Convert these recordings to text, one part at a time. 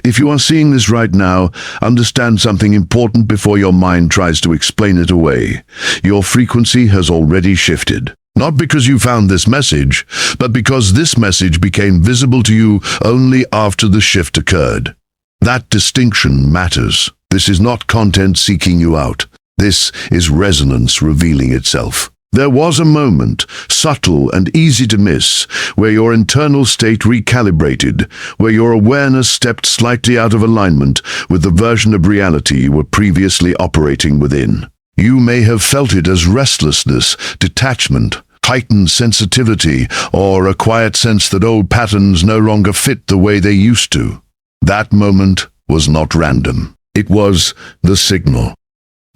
If you are seeing this right now, understand something important before your mind tries to explain it away. Your frequency has already shifted. Not because you found this message, but because this message became visible to you only after the shift occurred. That distinction matters. This is not content seeking you out. This is resonance revealing itself. There was a moment, subtle and easy to miss, where your internal state recalibrated, where your awareness stepped slightly out of alignment with the version of reality you were previously operating within. You may have felt it as restlessness, detachment, heightened sensitivity, or a quiet sense that old patterns no longer fit the way they used to. That moment was not random. It was the signal.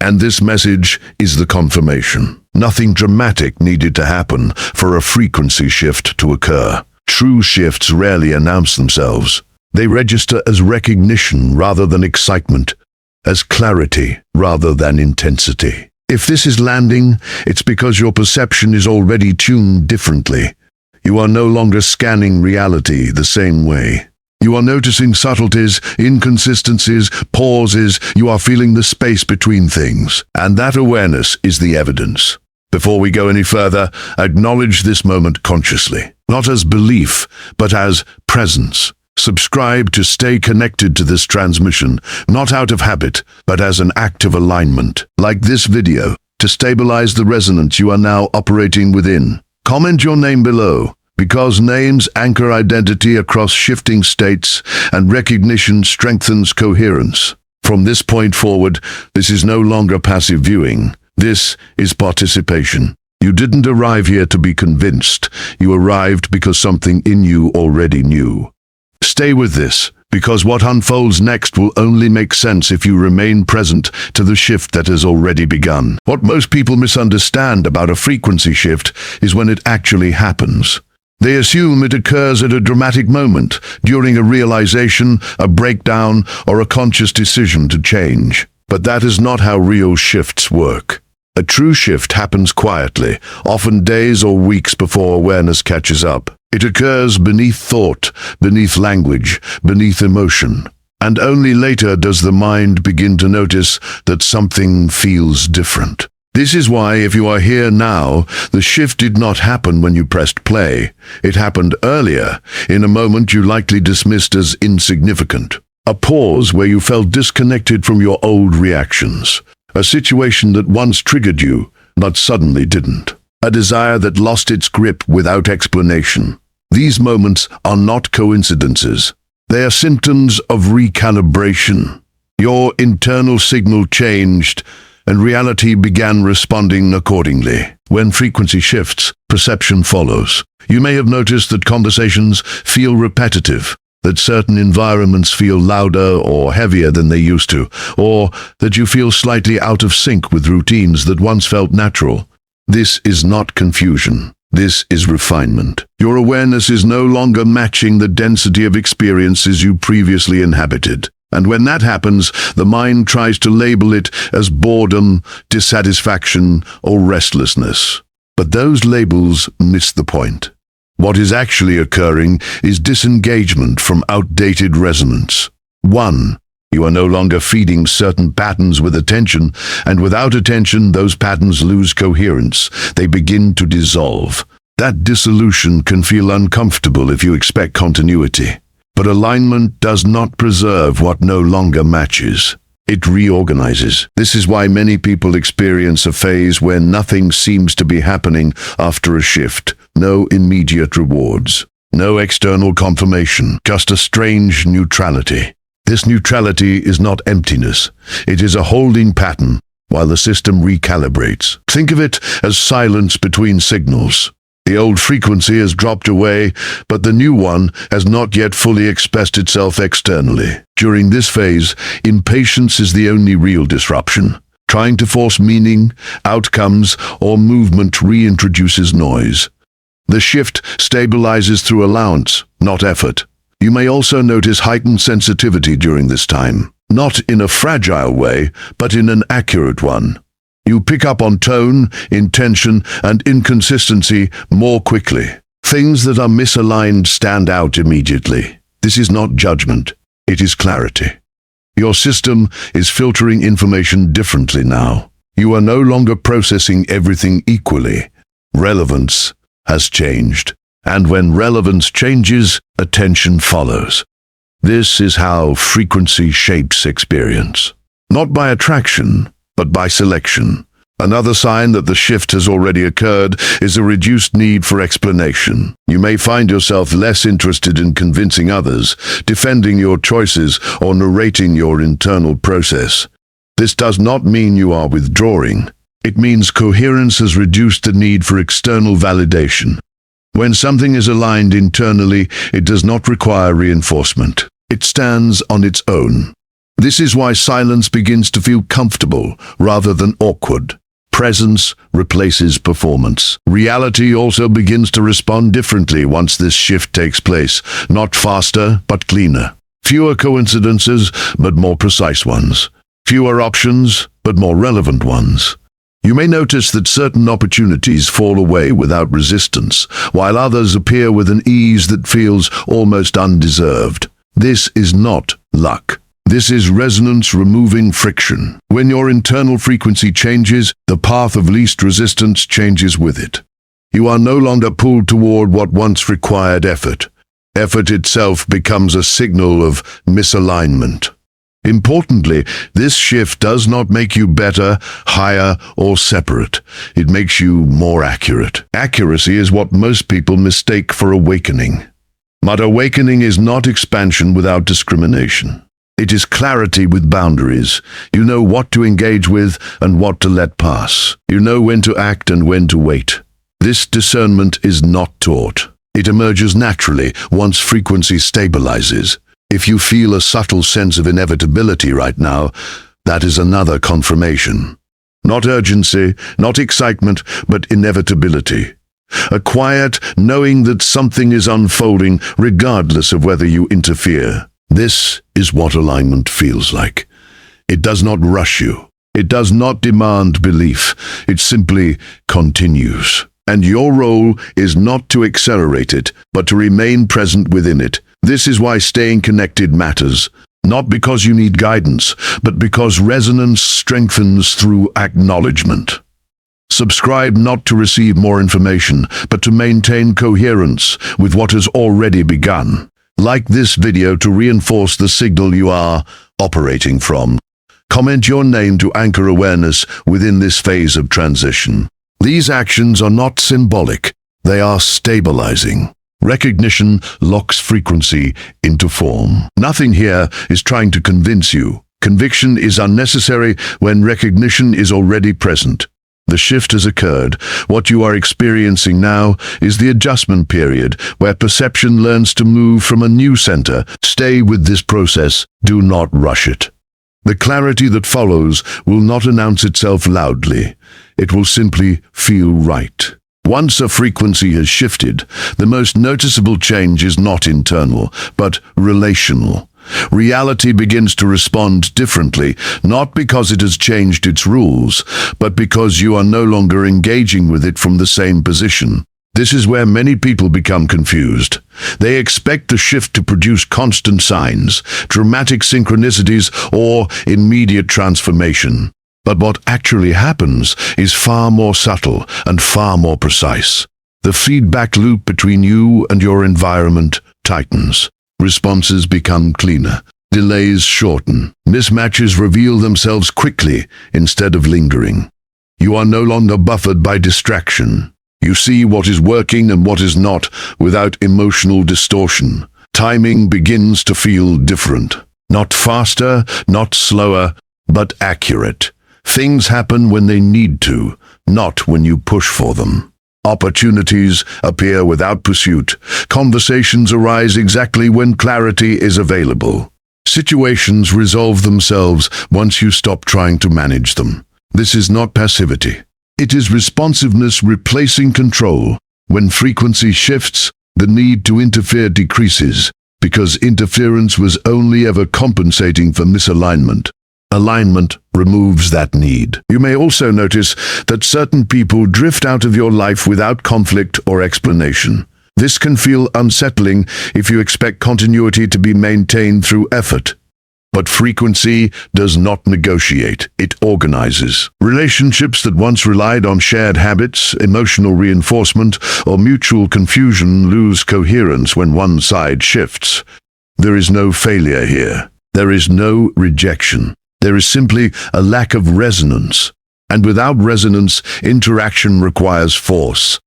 And this message is the confirmation. Nothing dramatic needed to happen for a frequency shift to occur. True shifts rarely announce themselves. They register as recognition rather than excitement, as clarity rather than intensity. If this is landing, it's because your perception is already tuned differently. You are no longer scanning reality the same way. You are noticing subtleties, inconsistencies, pauses. You are feeling the space between things. And that awareness is the evidence. Before we go any further, acknowledge this moment consciously. Not as belief, but as presence. Subscribe to stay connected to this transmission, not out of habit, but as an act of alignment. Like this video, to stabilize the resonance you are now operating within. Comment your name below, because names anchor identity across shifting states, and recognition strengthens coherence. From this point forward, this is no longer passive viewing. This is participation. You didn't arrive here to be convinced. You arrived because something in you already knew. Stay with this, because what unfolds next will only make sense if you remain present to the shift that has already begun. What most people misunderstand about a frequency shift is when it actually happens. They assume it occurs at a dramatic moment, during a realization, a breakdown, or a conscious decision to change. But that is not how real shifts work. A true shift happens quietly, often days or weeks before awareness catches up. It occurs beneath thought, beneath language, beneath emotion. And only later does the mind begin to notice that something feels different. This is why, if you are here now, the shift did not happen when you pressed play. It happened earlier, in a moment you likely dismissed as insignificant. A pause where you felt disconnected from your old reactions. A situation that once triggered you, but suddenly didn't. A desire that lost its grip without explanation. These moments are not coincidences. They are symptoms of recalibration. Your internal signal changed, and reality began responding accordingly. When frequency shifts, perception follows. You may have noticed that conversations feel repetitive, that certain environments feel louder or heavier than they used to, or that you feel slightly out of sync with routines that once felt natural. This is not confusion. This is refinement. Your awareness is no longer matching the density of experiences you previously inhabited. And when that happens, the mind tries to label it as boredom, dissatisfaction, or restlessness. But those labels miss the point. What is actually occurring is disengagement from outdated resonance. 1. You are no longer feeding certain patterns with attention, and without attention, those patterns lose coherence. They begin to dissolve. That dissolution can feel uncomfortable if you expect continuity. But alignment does not preserve what no longer matches. It reorganizes. This is why many people experience a phase where nothing seems to be happening after a shift. No immediate rewards. No external confirmation. Just a strange neutrality. This neutrality is not emptiness. It is a holding pattern while the system recalibrates. Think of it as silence between signals. The old frequency has dropped away, but the new one has not yet fully expressed itself externally. During this phase, impatience is the only real disruption. Trying to force meaning, outcomes, or movement reintroduces noise. The shift stabilizes through allowance, not effort. You may also notice heightened sensitivity during this time. Not in a fragile way, but in an accurate one. You pick up on tone, intention, and inconsistency more quickly. Things that are misaligned stand out immediately. This is not judgment. It is clarity. Your system is filtering information differently now. You are no longer processing everything equally. Relevance has changed. And when relevance changes, attention follows. This is how frequency shapes experience. Not by attraction, but by selection. Another sign that the shift has already occurred is a reduced need for explanation. You may find yourself less interested in convincing others, defending your choices, or narrating your internal process. This does not mean you are withdrawing. It means coherence has reduced the need for external validation. When something is aligned internally, it does not require reinforcement. It stands on its own. This is why silence begins to feel comfortable rather than awkward. Presence replaces performance. Reality also begins to respond differently once this shift takes place, not faster, but cleaner. Fewer coincidences, but more precise ones. Fewer options, but more relevant ones. You may notice that certain opportunities fall away without resistance, while others appear with an ease that feels almost undeserved. This is not luck. This is resonance removing friction. When your internal frequency changes, the path of least resistance changes with it. You are no longer pulled toward what once required effort. Effort itself becomes a signal of misalignment. Importantly, this shift does not make you better, higher, or separate. It makes you more accurate. Accuracy is what most people mistake for awakening. But awakening is not expansion without discrimination. It is clarity with boundaries. You know what to engage with and what to let pass. You know when to act and when to wait. This discernment is not taught. It emerges naturally once frequency stabilizes. If you feel a subtle sense of inevitability right now, that is another confirmation. Not urgency, not excitement, but inevitability. A quiet knowing that something is unfolding regardless of whether you interfere. This is what alignment feels like. It does not rush you. It does not demand belief. It simply continues. And your role is not to accelerate it, but to remain present within it. This is why staying connected matters. Not because you need guidance, but because resonance strengthens through acknowledgement. Subscribe not to receive more information, but to maintain coherence with what has already begun. Like this video to reinforce the signal you are operating from. Comment your name to anchor awareness within this phase of transition. These actions are not symbolic, they are stabilizing. Recognition locks frequency into form. Nothing here is trying to convince you. Conviction is unnecessary when recognition is already present. The shift has occurred. What you are experiencing now is the adjustment period where perception learns to move from a new center. Stay with this process. Do not rush it. The clarity that follows will not announce itself loudly. It will simply feel right. Once a frequency has shifted, the most noticeable change is not internal, but relational. Reality begins to respond differently, not because it has changed its rules, but because you are no longer engaging with it from the same position. This is where many people become confused. They expect the shift to produce constant signs, dramatic synchronicities, or immediate transformation. But what actually happens is far more subtle and far more precise. The feedback loop between you and your environment tightens. Responses become cleaner. Delays shorten. Mismatches reveal themselves quickly instead of lingering. You are no longer buffered by distraction. You see what is working and what is not without emotional distortion. Timing begins to feel different. Not faster, not slower, but accurate. Things happen when they need to, not when you push for them. Opportunities appear without pursuit. Conversations arise exactly when clarity is available. Situations resolve themselves once you stop trying to manage them. This is not passivity. It is responsiveness replacing control. When frequency shifts, the need to interfere decreases, because interference was only ever compensating for misalignment. Alignment removes that need. You may also notice that certain people drift out of your life without conflict or explanation. This can feel unsettling if you expect continuity to be maintained through effort. But frequency does not negotiate, it organizes. Relationships that once relied on shared habits, emotional reinforcement, or mutual confusion lose coherence when one side shifts. There is no failure here. There is no rejection. There is simply a lack of resonance. And without resonance, interaction requires force.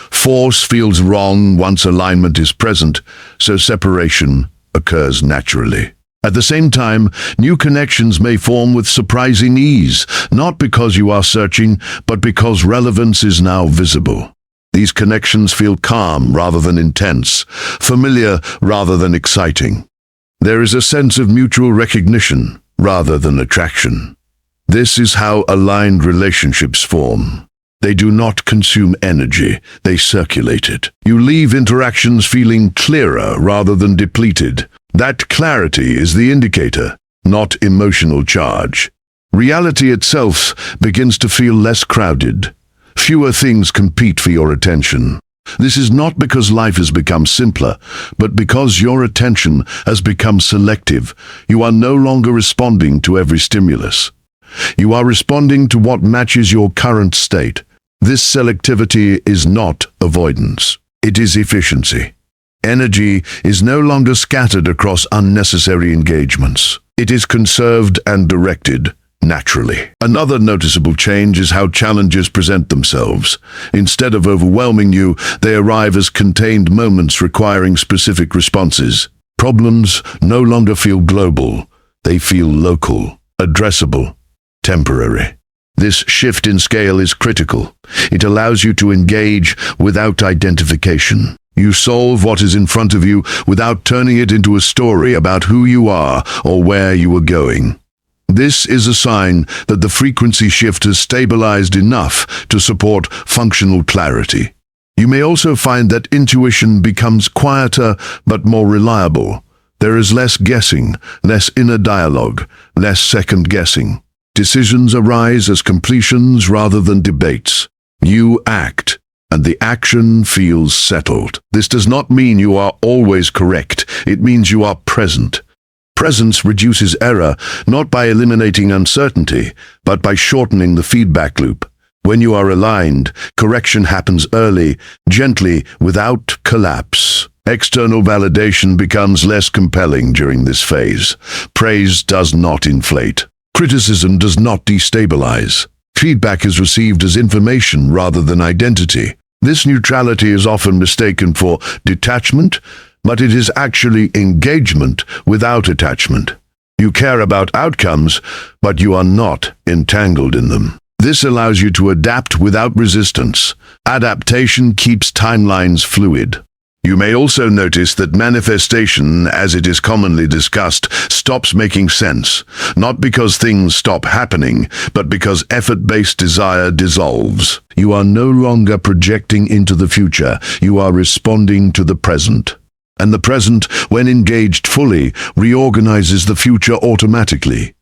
Force feels wrong once alignment is present, so separation occurs naturally. At the same time, new connections may form with surprising ease, not because you are searching, but because relevance is now visible. These connections feel calm rather than intense, familiar rather than exciting. There is a sense of mutual recognition rather than attraction. This is how aligned relationships form. They do not consume energy, they circulate it. You leave interactions feeling clearer rather than depleted. That clarity is the indicator, not emotional charge. Reality itself begins to feel less crowded. Fewer things compete for your attention. This is not because life has become simpler, but because your attention has become selective. You are no longer responding to every stimulus. You are responding to what matches your current state. This selectivity is not avoidance. It is efficiency. Energy is no longer scattered across unnecessary engagements. It is conserved and directed naturally. Another noticeable change is how challenges present themselves. Instead of overwhelming you, they arrive as contained moments requiring specific responses. Problems no longer feel global. They feel local, addressable, temporary. This shift in scale is critical. It allows you to engage without identification. You solve what is in front of you without turning it into a story about who you are or where you are going. This is a sign that the frequency shift has stabilized enough to support functional clarity. You may also find that intuition becomes quieter but more reliable. There is less guessing, less inner dialogue, less second-guessing. Decisions arise as completions rather than debates. You act, and the action feels settled. This does not mean you are always correct. It means you are present. Presence reduces error, not by eliminating uncertainty, but by shortening the feedback loop. When you are aligned, correction happens early, gently, without collapse. External validation becomes less compelling during this phase. Praise does not inflate. Criticism does not destabilize. Feedback is received as information rather than identity. This neutrality is often mistaken for detachment, but it is actually engagement without attachment. You care about outcomes, but you are not entangled in them. This allows you to adapt without resistance. Adaptation keeps timelines fluid. You may also notice that manifestation, as it is commonly discussed, stops making sense, not because things stop happening, but because effort-based desire dissolves. You are no longer projecting into the future, you are responding to the present. And the present, when engaged fully, reorganizes the future automatically.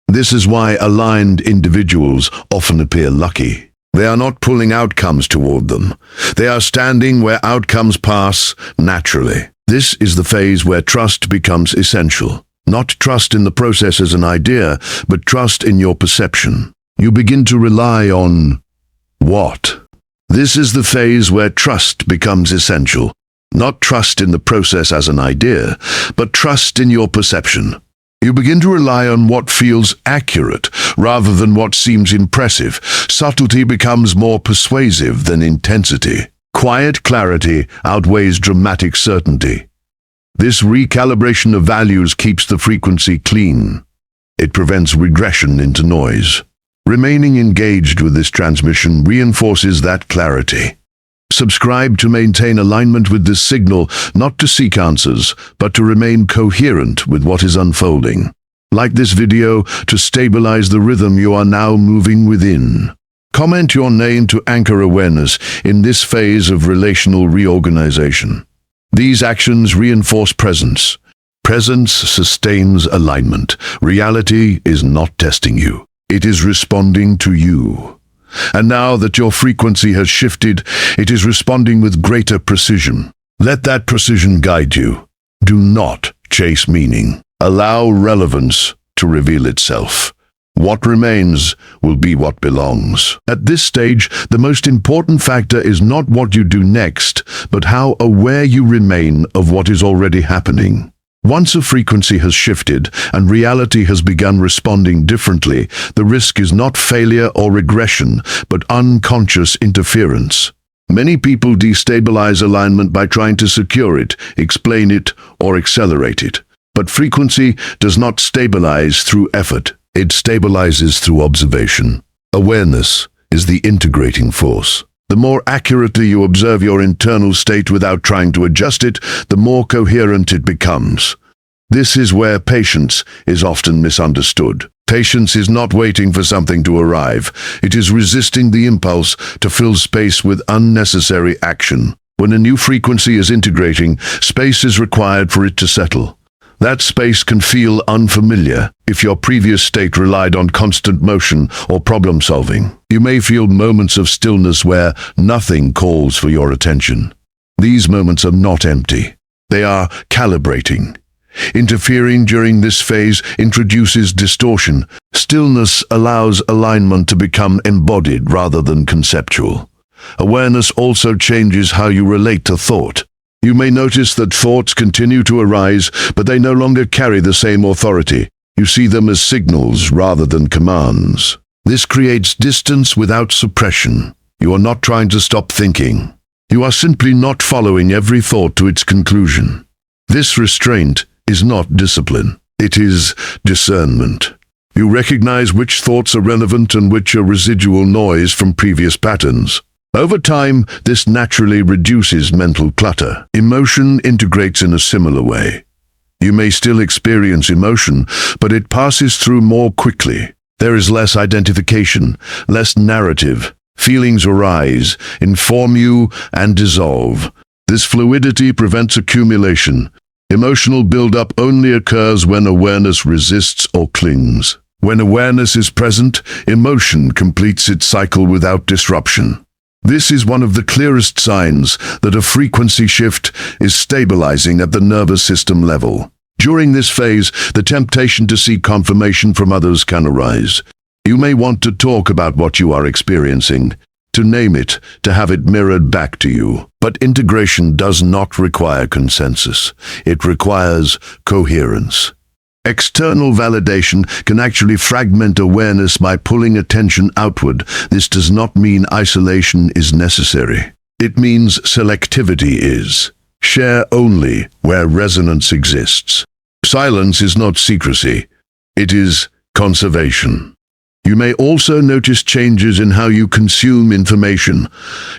This is why aligned individuals often appear lucky. They are not pulling outcomes toward them. They are standing where outcomes pass naturally. This is the phase where trust becomes essential. Not trust in the process as an idea, but trust in your perception. You begin to rely on what? This is the phase where trust becomes essential. Not trust in the process as an idea, but trust in your perception. You begin to rely on what feels accurate rather than what seems impressive. Subtlety becomes more persuasive than intensity. Quiet clarity outweighs dramatic certainty. This recalibration of values keeps the frequency clean. It prevents regression into noise. Remaining engaged with this transmission reinforces that clarity. Subscribe to maintain alignment with this signal, not to seek answers, but to remain coherent with what is unfolding. Like this video to stabilize the rhythm you are now moving within. Comment your name to anchor awareness in this phase of relational reorganization. These actions reinforce presence. Presence sustains alignment. Reality is not testing you. It is responding to you. And now that your frequency has shifted, it is responding with greater precision. Let that precision guide you. Do not chase meaning. Allow relevance to reveal itself. What remains will be what belongs. At this stage, the most important factor is not what you do next, but how aware you remain of what is already happening. Once a frequency has shifted and reality has begun responding differently, the risk is not failure or regression, but unconscious interference. Many people destabilize alignment by trying to secure it, explain it, or accelerate it. But frequency does not stabilize through effort. It stabilizes through observation. Awareness is the integrating force. The more accurately you observe your internal state without trying to adjust it, the more coherent it becomes. This is where patience is often misunderstood. Patience is not waiting for something to arrive. It is resisting the impulse to fill space with unnecessary action. When a new frequency is integrating, space is required for it to settle. That space can feel unfamiliar if your previous state relied on constant motion or problem solving. You may feel moments of stillness where nothing calls for your attention. These moments are not empty. They are calibrating. Interfering during this phase introduces distortion. Stillness allows alignment to become embodied rather than conceptual. Awareness also changes how you relate to thought. You may notice that thoughts continue to arise, but they no longer carry the same authority. You see them as signals rather than commands. This creates distance without suppression. You are not trying to stop thinking. You are simply not following every thought to its conclusion. This restraint is not discipline. It is discernment. You recognize which thoughts are relevant and which are residual noise from previous patterns. Over time, this naturally reduces mental clutter. Emotion integrates in a similar way. You may still experience emotion, but it passes through more quickly. There is less identification, less narrative. Feelings arise, inform you, and dissolve. This fluidity prevents accumulation. Emotional buildup only occurs when awareness resists or clings. When awareness is present, emotion completes its cycle without disruption. This is one of the clearest signs that a frequency shift is stabilizing at the nervous system level. During this phase, the temptation to seek confirmation from others can arise. You may want to talk about what you are experiencing, to name it, to have it mirrored back to you. But integration does not require consensus. It requires coherence. External validation can actually fragment awareness by pulling attention outward. This does not mean isolation is necessary. It means selectivity is. Share only where resonance exists. Silence is not secrecy. It is conservation. You may also notice changes in how you consume information.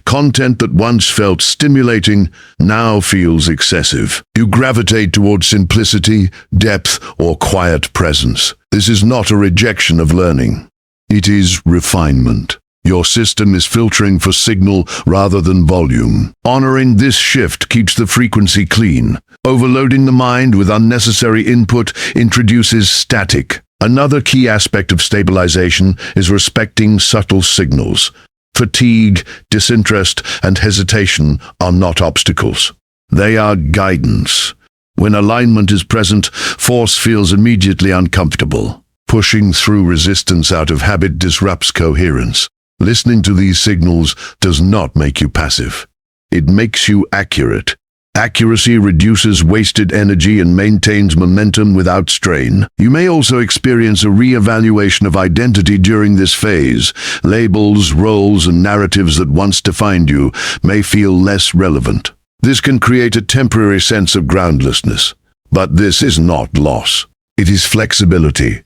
Content that once felt stimulating now feels excessive. You gravitate towards simplicity, depth, or quiet presence. This is not a rejection of learning. It is refinement. Your system is filtering for signal rather than volume. Honoring this shift keeps the frequency clean. Overloading the mind with unnecessary input introduces static. Another key aspect of stabilization is respecting subtle signals. Fatigue, disinterest, and hesitation are not obstacles. They are guidance. When alignment is present, force feels immediately uncomfortable. Pushing through resistance out of habit disrupts coherence. Listening to these signals does not make you passive. It makes you accurate. Accuracy reduces wasted energy and maintains momentum without strain. You may also experience a re-evaluation of identity during this phase. Labels, roles, and narratives that once defined you may feel less relevant. This can create a temporary sense of groundlessness. But this is not loss. It is flexibility.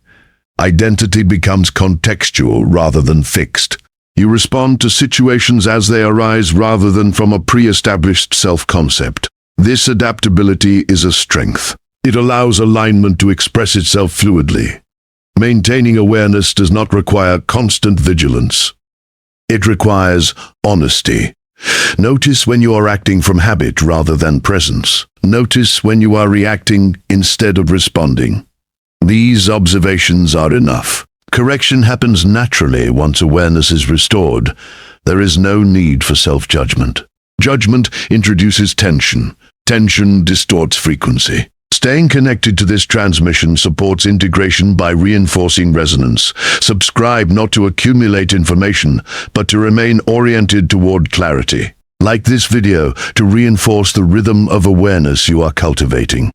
Identity becomes contextual rather than fixed. You respond to situations as they arise rather than from a pre-established self-concept. This adaptability is a strength. It allows alignment to express itself fluidly. Maintaining awareness does not require constant vigilance. It requires honesty. Notice when you are acting from habit rather than presence. Notice when you are reacting instead of responding. These observations are enough. Correction happens naturally once awareness is restored. There is no need for self-judgment. Judgment introduces tension. Tension distorts frequency. Staying connected to this transmission supports integration by reinforcing resonance. Subscribe not to accumulate information, but to remain oriented toward clarity. Like this video to reinforce the rhythm of awareness you are cultivating.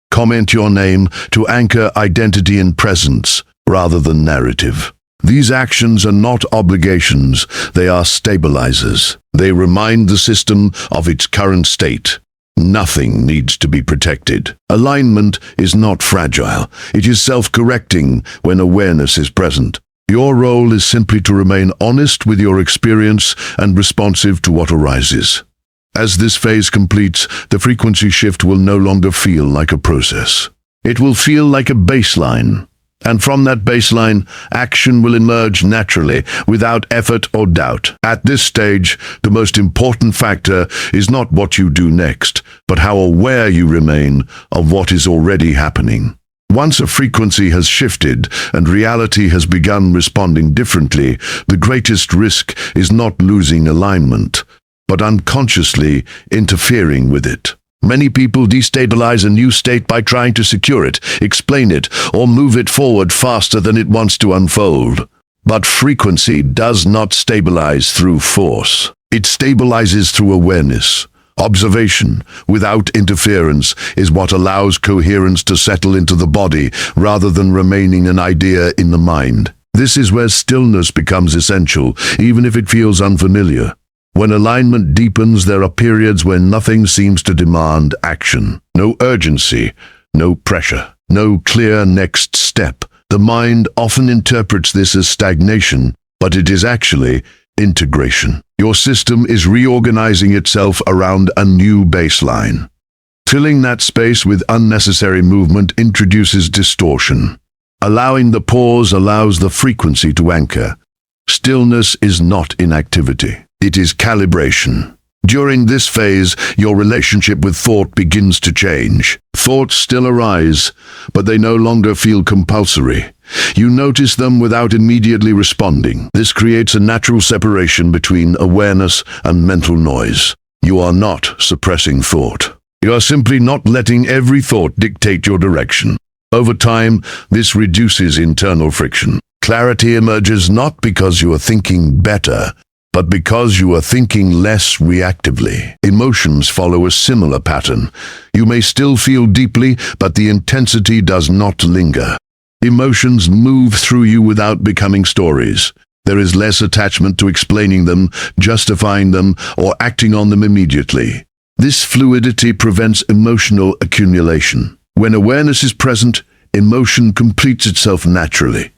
Comment your name to anchor identity in presence rather than narrative. These actions are not obligations, they are stabilizers. They remind the system of its current state. Nothing needs to be protected. Alignment is not fragile. It is self-correcting when awareness is present. Your role is simply to remain honest with your experience and responsive to what arises. As this phase completes, the frequency shift will no longer feel like a process. It will feel like a baseline. And from that baseline, action will emerge naturally, without effort or doubt. At this stage, the most important factor is not what you do next, but how aware you remain of what is already happening. Once a frequency has shifted and reality has begun responding differently, the greatest risk is not losing alignment, but unconsciously interfering with it. Many people destabilize a new state by trying to secure it, explain it, or move it forward faster than it wants to unfold. But frequency does not stabilize through force. It stabilizes through awareness. Observation, without interference, is what allows coherence to settle into the body rather than remaining an idea in the mind. This is where stillness becomes essential, even if it feels unfamiliar. When alignment deepens, there are periods when nothing seems to demand action. No urgency, no pressure, no clear next step. The mind often interprets this as stagnation, but it is actually integration. Your system is reorganizing itself around a new baseline. Filling that space with unnecessary movement introduces distortion. Allowing the pause allows the frequency to anchor. Stillness is not inactivity. It is calibration. During this phase, your relationship with thought begins to change. Thoughts still arise, but they no longer feel compulsory. You notice them without immediately responding. This creates a natural separation between awareness and mental noise. You are not suppressing thought. You are simply not letting every thought dictate your direction. Over time, this reduces internal friction. Clarity emerges not because you are thinking better, but because you are thinking less reactively. Emotions follow a similar pattern. You may still feel deeply, but the intensity does not linger. Emotions move through you without becoming stories. There is less attachment to explaining them, justifying them, or acting on them immediately. This fluidity prevents emotional accumulation. When awareness is present, emotion completes itself naturally.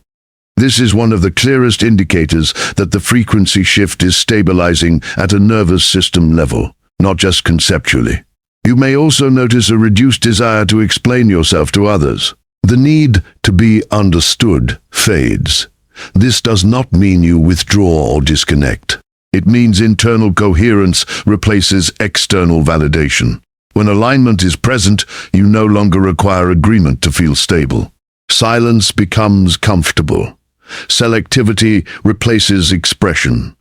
This is one of the clearest indicators that the frequency shift is stabilizing at a nervous system level, not just conceptually. You may also notice a reduced desire to explain yourself to others. The need to be understood fades. This does not mean you withdraw or disconnect. It means internal coherence replaces external validation. When alignment is present, you no longer require agreement to feel stable. Silence becomes comfortable. Selectivity replaces expression.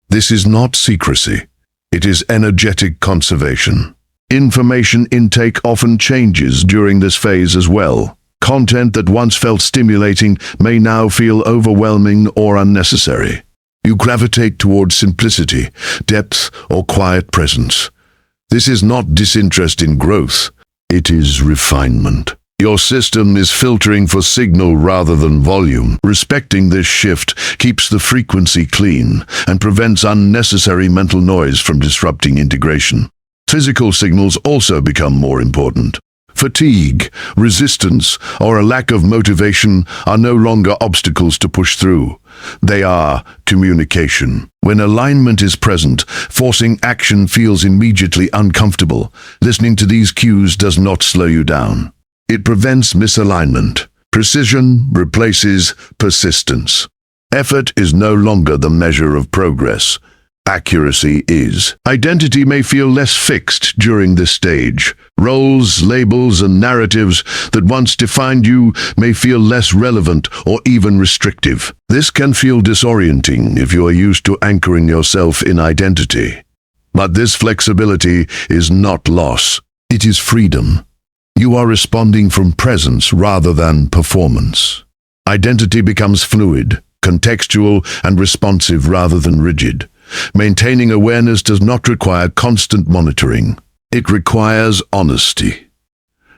This is not secrecy. It is energetic conservation. Information intake often changes during this phase as well. Content that once felt stimulating may now feel overwhelming or unnecessary. You gravitate towards simplicity, depth, or quiet presence. This is not disinterest in growth. It is refinement. Your system is filtering for signal rather than volume. Respecting this shift keeps the frequency clean and prevents unnecessary mental noise from disrupting integration. Physical signals also become more important. Fatigue, resistance, or a lack of motivation are no longer obstacles to push through. They are communication. When alignment is present, forcing action feels immediately uncomfortable. Listening to these cues does not slow you down. It prevents misalignment. Precision replaces persistence. Effort is no longer the measure of progress. Accuracy is. Identity may feel less fixed during this stage. Roles, labels, and narratives that once defined you may feel less relevant or even restrictive. This can feel disorienting if you are used to anchoring yourself in identity. But this flexibility is not loss. It is freedom. You are responding from presence rather than performance. Identity becomes fluid, contextual, and responsive rather than rigid. Maintaining awareness does not require constant monitoring. It requires honesty.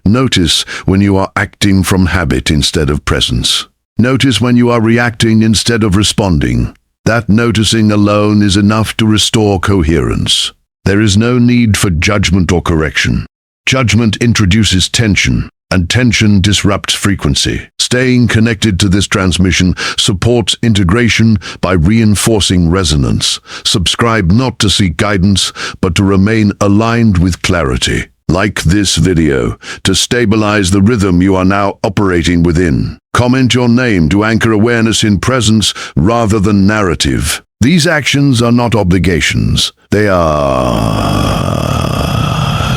Notice when you are acting from habit instead of presence. Notice when you are reacting instead of responding. That noticing alone is enough to restore coherence. There is no need for judgment or correction. Judgment introduces tension, and tension disrupts frequency. Staying connected to this transmission supports integration by reinforcing resonance. Subscribe not to seek guidance, but to remain aligned with clarity. Like this video to stabilize the rhythm you are now operating within. Comment your name to anchor awareness in presence rather than narrative. These actions are not obligations. They are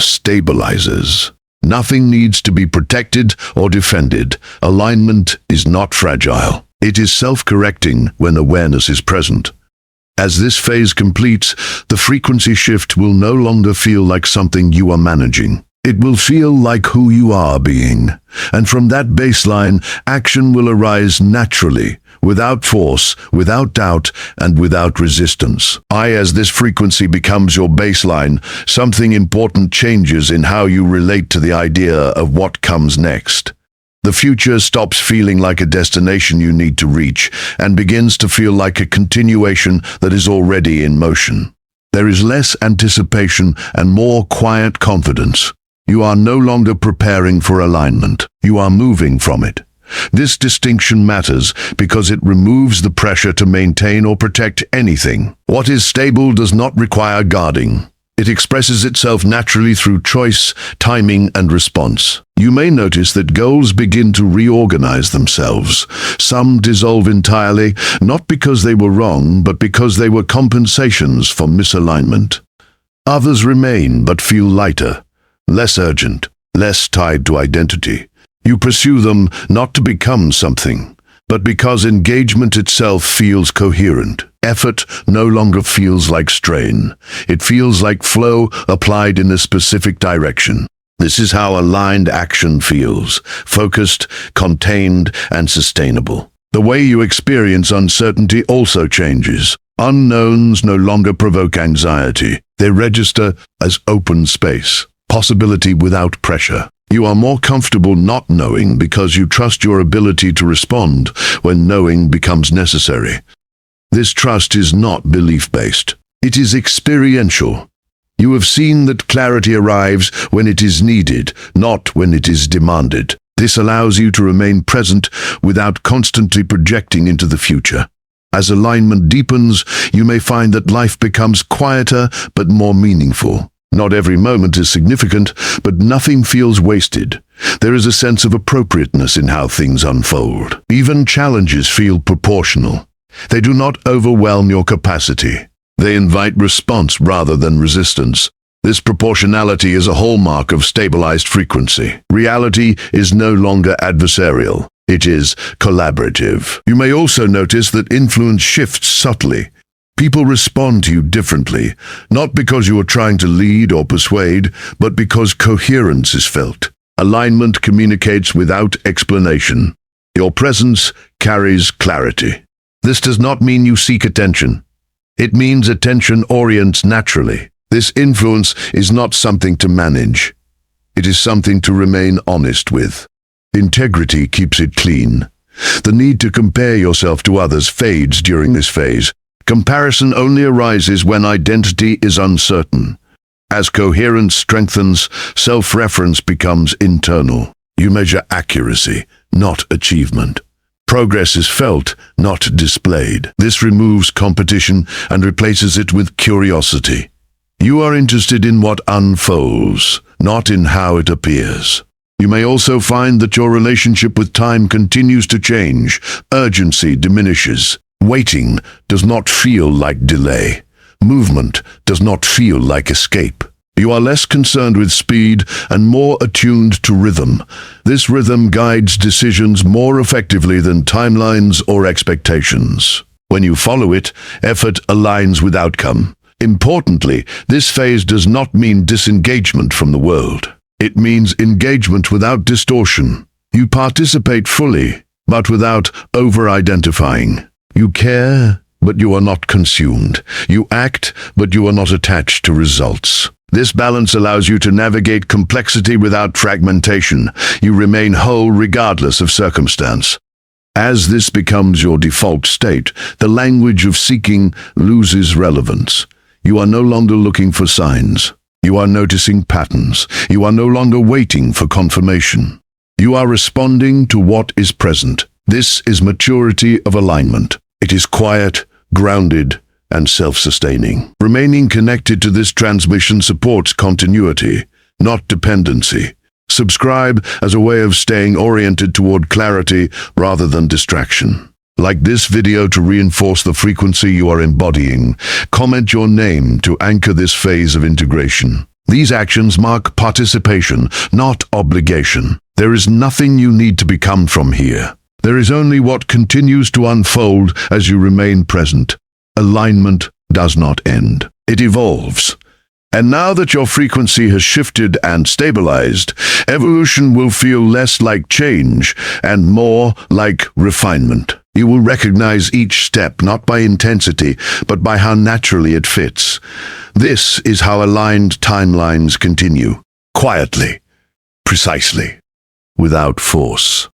stabilizers. Nothing needs to be protected or defended. Alignment is not fragile. It is self-correcting when awareness is present. As this phase completes, the frequency shift will no longer feel like something you are managing. It will feel like who you are being. And from that baseline, action will arise naturally, without force, without doubt, and without resistance. As this frequency becomes your baseline, something important changes in how you relate to the idea of what comes next. The future stops feeling like a destination you need to reach and begins to feel like a continuation that is already in motion. There is less anticipation and more quiet confidence. You are no longer preparing for alignment. You are moving from it. This distinction matters because it removes the pressure to maintain or protect anything. What is stable does not require guarding. It expresses itself naturally through choice, timing, and response. You may notice that goals begin to reorganize themselves. Some dissolve entirely, not because they were wrong, but because they were compensations for misalignment. Others remain but feel lighter, less urgent, less tied to identity. You pursue them not to become something, but because engagement itself feels coherent. Effort no longer feels like strain. It feels like flow applied in a specific direction. This is how aligned action feels: focused, contained, and sustainable. The way you experience uncertainty also changes. Unknowns no longer provoke anxiety. They register as open space, possibility without pressure. You are more comfortable not knowing because you trust your ability to respond when knowing becomes necessary. This trust is not belief-based. It is experiential. You have seen that clarity arrives when it is needed, not when it is demanded. This allows you to remain present without constantly projecting into the future. As alignment deepens, you may find that life becomes quieter but more meaningful. Not every moment is significant, but nothing feels wasted. There is a sense of appropriateness in how things unfold. Even challenges feel proportional. They do not overwhelm your capacity. They invite response rather than resistance. This proportionality is a hallmark of stabilized frequency. Reality is no longer adversarial. It is collaborative. You may also notice that influence shifts subtly. People respond to you differently, not because you are trying to lead or persuade, but because coherence is felt. Alignment communicates without explanation. Your presence carries clarity. This does not mean you seek attention. It means attention orients naturally. This influence is not something to manage. It is something to remain honest with. Integrity keeps it clean. The need to compare yourself to others fades during this phase. Comparison only arises when identity is uncertain. As coherence strengthens, self-reference becomes internal. You measure accuracy, not achievement. Progress is felt, not displayed. This removes competition and replaces it with curiosity. You are interested in what unfolds, not in how it appears. You may also find that your relationship with time continues to change. Urgency diminishes. Waiting does not feel like delay. Movement does not feel like escape. You are less concerned with speed and more attuned to rhythm. This rhythm guides decisions more effectively than timelines or expectations. When you follow it, effort aligns with outcome. Importantly, this phase does not mean disengagement from the world. It means engagement without distortion. You participate fully, but without over-identifying. You care, but you are not consumed. You act, but you are not attached to results. This balance allows you to navigate complexity without fragmentation. You remain whole regardless of circumstance. As this becomes your default state, the language of seeking loses relevance. You are no longer looking for signs. You are noticing patterns. You are no longer waiting for confirmation. You are responding to what is present. This is maturity of alignment. It is quiet, grounded, and self-sustaining. Remaining connected to this transmission supports continuity, not dependency. Subscribe as a way of staying oriented toward clarity rather than distraction. Like this video to reinforce the frequency you are embodying. Comment your name to anchor this phase of integration. These actions mark participation, not obligation. There is nothing you need to become from here. There is only what continues to unfold as you remain present. Alignment does not end. It evolves. And now that your frequency has shifted and stabilized, evolution will feel less like change and more like refinement. You will recognize each step not by intensity, but by how naturally it fits. This is how aligned timelines continue. Quietly, precisely, without force.